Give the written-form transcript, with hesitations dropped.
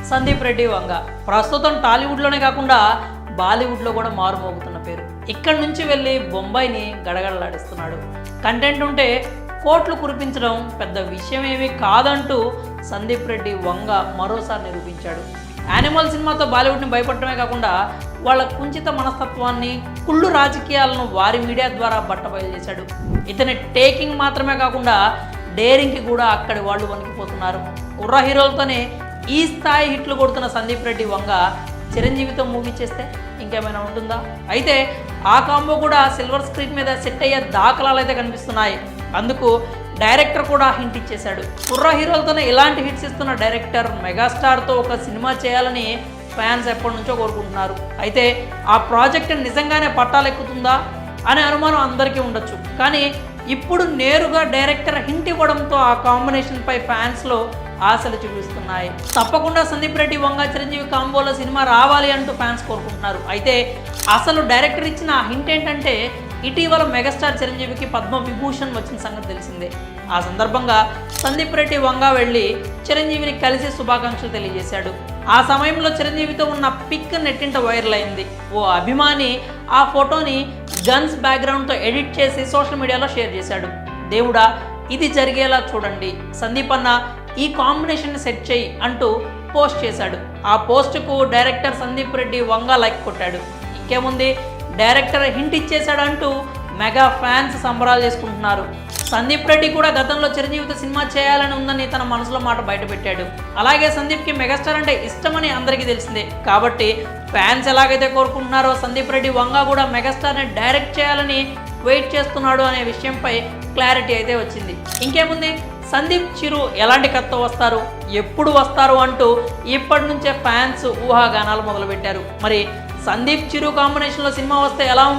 సందీప్ రెడ్డి వంగ ప్రస్తుతం టాలీవుడ్లోనే కాకుండా బాలీవుడ్లో కూడా మారుమోగుతున్న పేరు. ఇక్కడి నుంచి వెళ్ళి బొంబాయిని గడగడలాడిస్తున్నాడు. కంటెంట్ ఉంటే కోట్లు కురిపించడం పెద్ద విషయం ఏమీ కాదంటూ సందీప్ రెడ్డి వంగ మరోసారి నిరూపించాడు. యానిమల్ సినిమాతో బాలీవుడ్ని భయపడటమే కాకుండా వాళ్ళ కుంచిత మనస్తత్వాన్ని, కుళ్ళు రాజకీయాలను వారి మీడియా ద్వారా బట్టబయలు చేశాడు. ఇతని టేకింగ్ మాత్రమే కాకుండా డేరింగ్కి కూడా అక్కడి వాళ్ళు వణికిపోతున్నారు. కుర్ర హీరోలతోనే ఈ స్థాయి హిట్లు కొడుతున్న సందీప్ రెడ్డి వంగ చిరంజీవితో మూవీ చేస్తే ఇంకేమైనా ఉంటుందా? అయితే ఆ కాంబో కూడా సిల్వర్ స్క్రీన్ మీద సెట్ అయ్యే దాఖలాలు అయితే కనిపిస్తున్నాయి. అందుకు డైరెక్టర్ కూడా హింట్ ఇచ్చేశాడు. కుర్ర హీరోలతోనే ఇలాంటి హిట్స్ ఇస్తున్న డైరెక్టర్ మెగాస్టార్తో ఒక సినిమా చేయాలని ఫ్యాన్స్ ఎప్పటి నుంచో కోరుకుంటున్నారు. అయితే ఆ ప్రాజెక్ట్ నిజంగానే పట్టాలెక్కుతుందా అనే అనుమానం అందరికీ ఉండొచ్చు. కానీ ఇప్పుడు నేరుగా డైరెక్టర్ హింట్ ఇవ్వడంతో ఆ కాంబినేషన్పై ఫ్యాన్స్లో ఆశలు చూపిస్తున్నాయి. తప్పకుండా సందీప్ రెడ్డి వంగ చిరంజీవి కాంబోలో సినిమా రావాలి అంటూ ఫ్యాన్స్ కోరుకుంటున్నారు. అయితే అసలు డైరెక్టర్ ఇచ్చిన ఆ హింట్ ఏంటంటే, ఇటీవల మెగాస్టార్ చిరంజీవికి పద్మవిభూషణ్ వచ్చిన సంగతి తెలిసిందే. ఆ సందర్భంగా సందీప్ రెడ్డి వంగ వెళ్ళి చిరంజీవిని కలిసి శుభాకాంక్షలు తెలియజేశాడు. ఆ సమయంలో చిరంజీవితో ఉన్న పిక్ నెట్టింట వైరల్ అయింది. ఓ అభిమాని ఆ ఫోటోని గన్స్ బ్యాక్గ్రౌండ్తో ఎడిట్ చేసి సోషల్ మీడియాలో షేర్ చేశాడు. దేవుడా, ఇది జరిగేలా చూడండి, సందీప్ అన్న ఈ కాంబినేషన్ని సెట్ చేయి అంటూ పోస్ట్ చేశాడు. ఆ పోస్టుకు డైరెక్టర్ సందీప్ రెడ్డి వంగ లైక్ కొట్టాడు. ఇంకేముంది, డైరెక్టర్ హింట్ ఇచ్చేశాడు అంటూ మెగా ఫ్యాన్స్ సంబరాలు చేసుకుంటున్నారు. సందీప్ రెడ్డి కూడా గతంలో చిరంజీవితో సినిమా చేయాలని ఉందని తన మనసులో మాట బయటపెట్టాడు. అలాగే సందీప్కి మెగాస్టార్ అంటే ఇష్టమని అందరికీ తెలిసిందే. కాబట్టి ఫ్యాన్స్ ఎలాగైతే కోరుకుంటున్నారో సందీప్ రెడ్డి వంగ కూడా మెగాస్టార్ని డైరెక్ట్ చేయాలని వెయిట్ చేస్తున్నాడు అనే విషయంపై క్లారిటీ అయితే వచ్చింది. ఇంకేముంది, సందీప్ చిరు ఎలాంటి కథతో వస్తారు, ఎప్పుడు వస్తారు అంటూ ఇప్పటి నుంచే ఫ్యాన్స్ ఊహాగానాలు మొదలుపెట్టారు. మరి సందీప్ చిరు కాంబినేషన్లో సినిమా వస్తే ఎలా